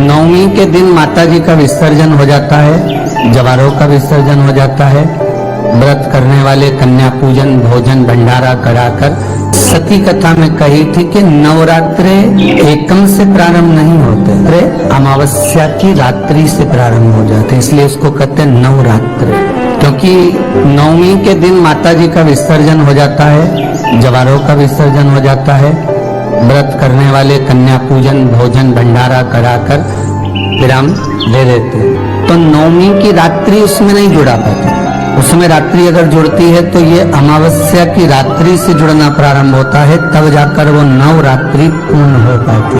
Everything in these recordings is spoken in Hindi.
नवमी के दिन माता जी का विसर्जन हो जाता है, जवारों का विसर्जन हो जाता है। व्रत करने वाले कन्या पूजन, भोजन, भंडारा कराकर, सती कथा में कही थी कि नवरात्रे एकम से प्रारंभ नहीं होते, अरे अमावस्या की रात्रि से प्रारंभ हो जाते, इसलिए उसको कहते हैं नवरात्रे। क्योंकि नवमी के दिन माता जी का विसर्जन हो जाता है, जवारों का विसर्जन हो जाता है। व्रत करने वाले कन्या पूजन, भोजन, भंडारा कराकर विराम ले लेते। तो नवमी की रात्रि उसमें नहीं जुड़ा पाती, उसमें रात्रि अगर जुड़ती है तो ये अमावस्या की रात्रि से जुड़ना प्रारंभ होता है, तब जाकर वो नवरात्रि पूर्ण हो पाती।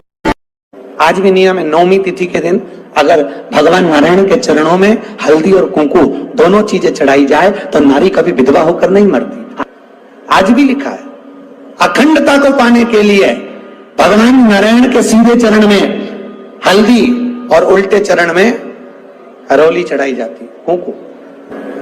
आज भी नियम है, नवमी तिथि के दिन अगर भगवान नारायण के चरणों में हल्दी और कुंकू दोनों चीजें चढ़ाई जाए तो नारी कभी विधवा होकर नहीं मरती। आज भी लिखा है, अखंडता को पाने के लिए भगवान नारायण के सीधे चरण में हल्दी और उल्टे चरण में हरोली चढ़ाई जाती, कुंकू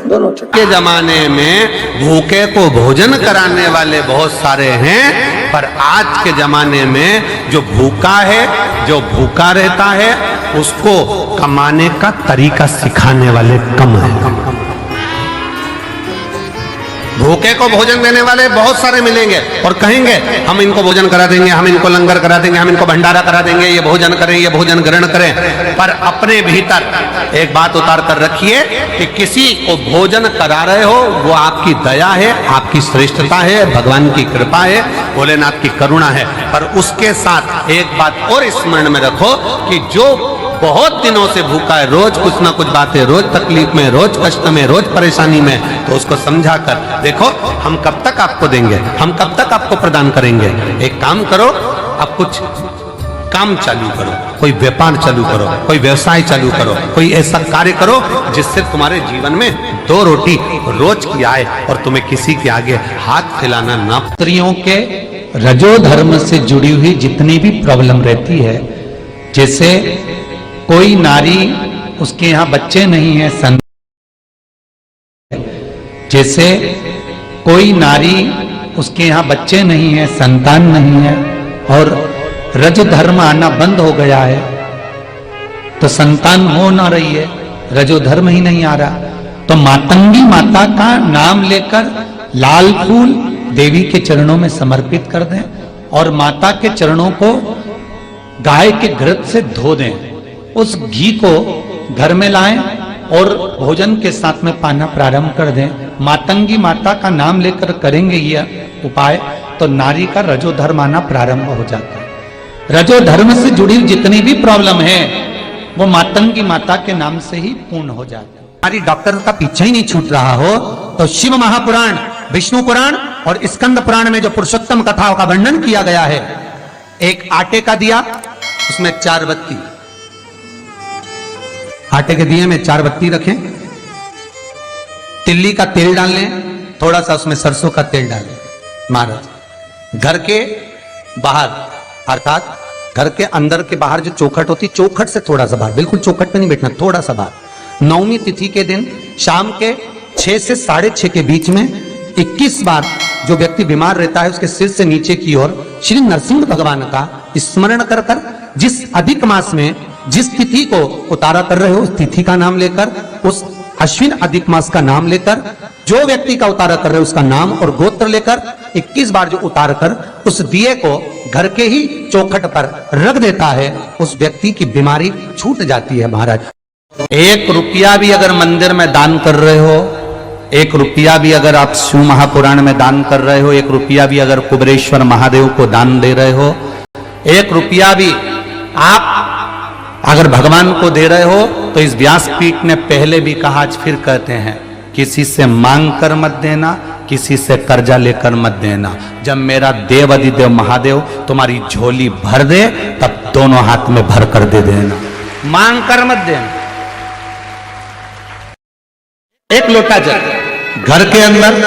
दोनों के जमाने में भूखे को भोजन कराने वाले बहुत सारे हैं, पर आज के जमाने में जो भूखा है, जो भूखा रहता है, उसको कमाने का तरीका सिखाने वाले कम है। भूखे को भोजन देने वाले बहुत सारे मिलेंगे और कहेंगे हम इनको भोजन करा देंगे, हम इनको लंगर करा देंगे, हम इनको भंडारा करा देंगे, ये भोजन करें, ये भोजन ग्रहण करें। पर अपने भीतर एक बात उतार कर रखिए कि किसी को भोजन करा रहे हो वो आपकी दया है, आपकी श्रेष्ठता है, भगवान की कृपा है, भोलेनाथ की करुणा है। पर उसके साथ एक बात और स्मरण में रखो कि जो बहुत दिनों से भूखा है, रोज कुछ ना कुछ बातें, रोज तकलीफ में, रोज कष्ट में, रोज परेशानी में, तो उसको समझा कर देखो हम कब तक आपको देंगे, हम कब तक आपको प्रदान करेंगे। एक काम करो, आप कुछ काम चालू करो, कोई व्यापार चालू करो, कोई व्यवसाय चालू करो, कोई ऐसा कार्य करो जिससे तुम्हारे जीवन में दो रोटी रोज की आए और तुम्हें किसी के आगे हाथ फैलाना ना। स्त्रियों के रजो धर्म से जुड़ी हुई जितनी भी प्रॉब्लम रहती है, जैसे कोई नारी उसके यहाँ बच्चे नहीं है, जैसे कोई नारी उसके यहाँ बच्चे नहीं है, संतान नहीं है और रज धर्म आना बंद हो गया है, तो संतान हो ना रही है, रजो धर्म ही नहीं आ रहा, तो मातंगी माता का नाम लेकर लाल फूल देवी के चरणों में समर्पित कर दें और माता के चरणों को गाय के घृत से धो दें, उस घी को घर में लाएं और भोजन के साथ में पाना प्रारंभ कर दें। मातंगी माता का नाम लेकर करेंगे यह उपाय तो नारी का रजो धर्म आना प्रारंभ हो जाता है। रजो धर्म से जुड़ी जितनी भी प्रॉब्लम है वो मातंगी माता के नाम से ही पूर्ण हो जाता है। हमारी डॉक्टर का पीछा ही नहीं छूट रहा हो तो शिव महापुराण, विष्णु पुराण और स्कंद पुराण में जो पुरुषोत्तम कथाओं का वर्णन किया गया है, एक आटे का दिया, उसमें 4 बत्ती, आटे के दिए में 4 बत्ती रखें, तिल्ली का तेल डाल लें, थोड़ा सा उसमें सरसों का तेल डालें। महाराज घर के बाहर अर्थात घर के अंदर के बाहर जो चौखट होती, चौखट से थोड़ा सा बाहर, बिल्कुल चौखट पे नहीं बैठना, थोड़ा सा बाहर, नवमी तिथि के दिन शाम के 6 से 6:30 के बीच में 21 बार जो व्यक्ति बीमार रहता है उसके सिर से नीचे की ओर श्री नरसिंह भगवान का स्मरण कर कर, जिस अधिक मास में जिस तिथि को उतारा कर रहे हो उस तिथि का नाम लेकर, उस अश्विन अधिक मास का नाम लेकर, जो व्यक्ति का उतारा कर रहे हो उसका नाम और गोत्र लेकर 21 बार जो उतार कर उस दिए को घर के ही चौखट पर रख देता है, उस व्यक्ति की बीमारी छूट जाती है। महाराज 1 रुपया भी अगर मंदिर में दान कर रहे हो, 1 रुपया भी अगर आप शिव महापुराण में दान कर रहे हो, 1 रुपया भी अगर कुबेरेश्वर महादेव को दान दे रहे हो, 1 रुपया भी आप अगर भगवान को दे रहे हो, तो इस व्यासपीठ ने पहले भी कहा, आज फिर कहते हैं, किसी से मांग कर मत देना, किसी से कर्जा लेकर मत देना। जब मेरा देव अधिदेव महादेव तुम्हारी झोली भर दे तब दोनों हाथ में भर कर दे देना, मांग कर मत देना। 1 लोटा जल घर के अंदर,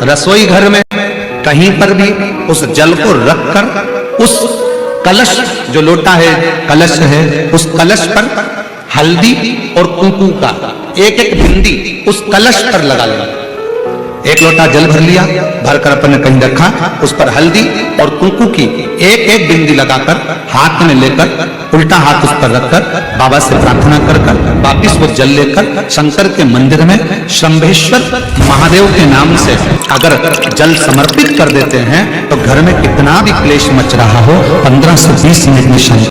रसोई घर में, कहीं पर भी उस जल को रखकर उस कलश जो लोटा है, कलश है, उस कलश पर हल्दी और कुंकू का 1-1 बिंदी उस कलश पर लगा लेना। एक लोटा जल भर लिया, भरकर अपने कहीं रखा, उस पर हल्दी और कुंकू की एक एक बिंदी लगाकर हाथ में लेकर उल्टा हाथ उस पर रखकर बाबा से प्रार्थना कर वापिस वो जल लेकर शंकर के मंदिर में शंभेश्वर महादेव के नाम से अगर जल समर्पित कर देते हैं तो घर में कितना भी क्लेश मच रहा हो 15 से 20 मिनट में शांति।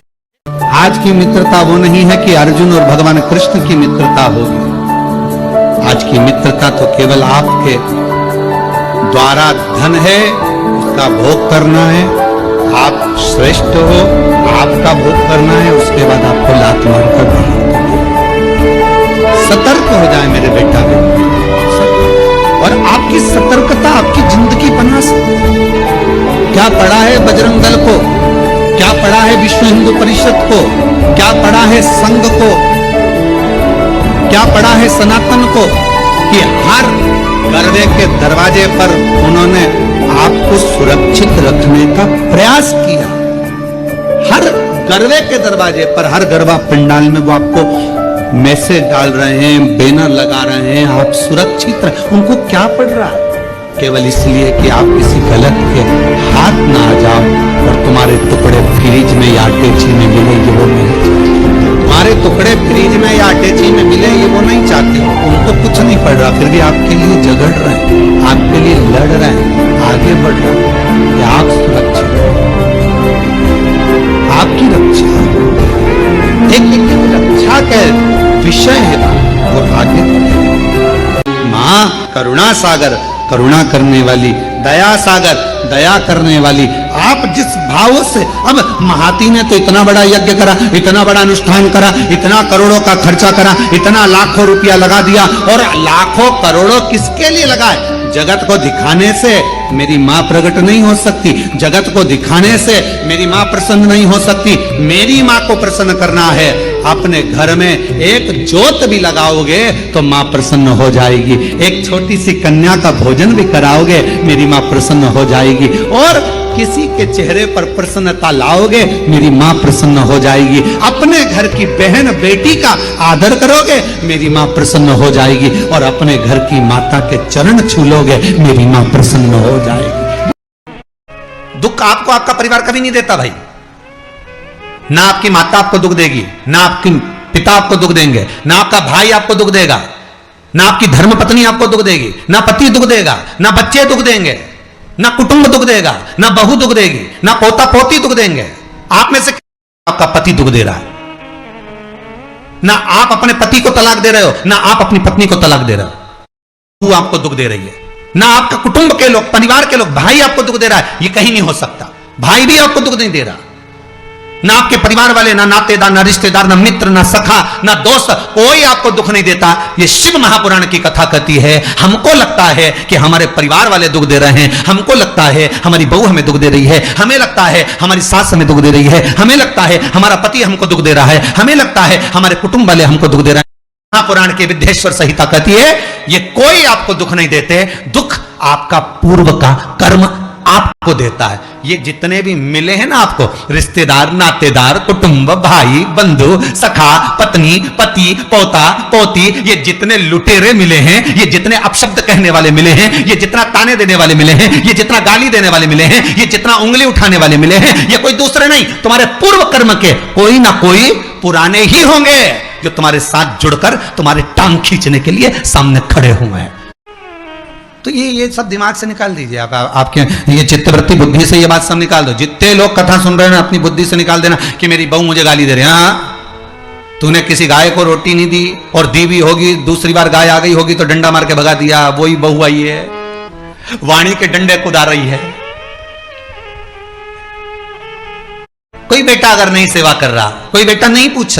आज की मित्रता वो नहीं है कि अर्जुन और भगवान कृष्ण की मित्रता होगी। आज की मित्रता तो केवल आपके द्वारा धन है, उसका भोग करना है, आप श्रेष्ठ हो, आपका भोग करना है, उसके बाद आपको लात मारकर बाहर कर दो। सतर्क हो जाए मेरे बेटा बेटी, और आपकी सतर्कता आपकी जिंदगी बना सकती है। क्या पड़ा है बजरंग दल को, क्या पड़ा है विश्व हिंदू परिषद को, क्या पड़ा है संघ को, क्या पड़ा है सनातन को कि हर गरबे के दरवाजे पर उन्होंने आपको सुरक्षित रखने का प्रयास किया। हर गरबे के दरवाजे पर, हर गरबा पंडाल में वो आपको मैसेज डाल रहे हैं, बैनर लगा रहे हैं, आप सुरक्षित रहे। उनको क्या पड़ रहा है? केवल इसलिए कि आप किसी गलत के हाथ ना आ जाओ और तुम्हारे टुकड़े फ्रिज में या अटैची में मिले, ये वो नहीं चाहते। तुम्हारे टुकड़े फ्रिज में या अटैची में मिले, ये वो नहीं चाहते। उनको कुछ नहीं पड़ रहा, फिर भी आपके लिए झगड़ रहे हैं, आपके लिए लड़ रहे हैं, आगे बढ़ रहे हैं। कि आप सुरक्षित, आपकी रक्षा, एक रक्षा का विषय है, वो आगे बढ़े। मां करुणा सागर, करुणा करने वाली, दया सागर, दया करने वाली। आप जिस भाव से, अब महाती ने तो इतना बड़ा यज्ञ करा, इतना बड़ा अनुष्ठान करा, इतना करोड़ों का खर्चा करा, इतना लाखों रुपया लगा दिया, और लाखों करोड़ों किसके लिए लगाए? जगत को दिखाने से मेरी मां प्रकट नहीं हो सकती, जगत को दिखाने से मेरी मां प्रसन्न नहीं हो सकती। मेरी मां को प्रसन्न करना है, अपने घर में एक ज्योत भी लगाओगे तो मां प्रसन्न हो जाएगी। एक छोटी सी कन्या का भोजन भी कराओगे, मेरी मां प्रसन्न हो जाएगी। और किसी के चेहरे पर प्रसन्नता लाओगे, मेरी मां प्रसन्न हो जाएगी। अपने घर की बहन बेटी का आदर करोगे, मेरी मां प्रसन्न हो जाएगी। और अपने घर की माता के चरण छू लोगे, मेरी मां प्रसन्न हो जाएगी। दुख आपको आपका परिवार कभी नहीं देता भाई। ना आपकी माता आपको दुख देगी, ना आपकी पिता आपको दुख देंगे, ना आपका भाई आपको दुख देगा, ना आपकी धर्म पत्नी आपको दुख देगी, ना पति दुख देगा, ना बच्चे दुख देंगे, ना कुटुंब दुख देगा, ना बहू दुख देगी, ना पोता पोती दुख देंगे। आप में से आपका पति दुख दे रहा है, ना आप अपने पति को तलाक दे रहे हो, ना आप अपनी पत्नी को तलाक दे रहे हो, वो आपको दुख दे रही है। ना आपका कुटुंब के लोग, परिवार के लोग, भाई आपको दुख दे रहा है, ये कहीं नहीं हो सकता। भाई भी आपको दुख नहीं दे रहा, ना आपके परिवार वाले, ना नातेदार, ना रिश्तेदार, ना मित्र, ना सखा, ना दोस्त, कोई आपको दुख नहीं देता। ये शिव महापुराण की कथा कहती है। हमको लगता है कि हमारे परिवार वाले दुख दे रहे हैं, हमको लगता है हमारी बहू हमें दुख दे रही है, हमें लगता है हमारी सास हमें दुख दे रही है, हमें लगता है हमारा पति हमको दुख दे रहा है, हमें लगता है हमारे कुटुंब वाले हमको दुख दे रहे हैं। महापुराण की विद्येश्वर संहिता कहती है ये कोई आपको दुख नहीं देते, दुख आपका पूर्व का कर्म आपको देता है। ये जितने भी मिले हैं ना आपको, रिश्तेदार, नातेदार, कुटुंब, भाई, बंधु, सखा, पत्नी, पति, पोता, पोती, ये जितने लुटेरे मिले हैं, ये जितने अपशब्द कहने वाले मिले हैं, ये जितना ताने देने वाले मिले हैं, ये जितना गाली देने वाले मिले हैं, ये जितना उंगली उठाने वाले मिले हैं, ये कोई दूसरे नहीं, तुम्हारे पूर्व कर्म के कोई ना कोई पुराने ही होंगे जो तुम्हारे साथ जुड़कर तुम्हारे टांग खींचने के लिए सामने खड़े हुए हैं। तो ये सब दिमाग से निकाल दीजिए आप, आपके ये चित्तवृत्ति बुद्धि से ये बात सब निकाल दो। जितने लोग कथा सुन रहे हैं अपनी बुद्धि से निकाल देना कि मेरी बहू मुझे गाली दे रही है। हाँ, तूने किसी गाय को रोटी नहीं दी, और दी भी होगी, दूसरी बार गाय आ गई होगी तो डंडा मार के भगा दिया, वही बहू आई है, वाणी के डंडे कुदा रही है। कोई बेटा अगर नहीं सेवा कर रहा, कोई बेटा नहीं पूछ रहा,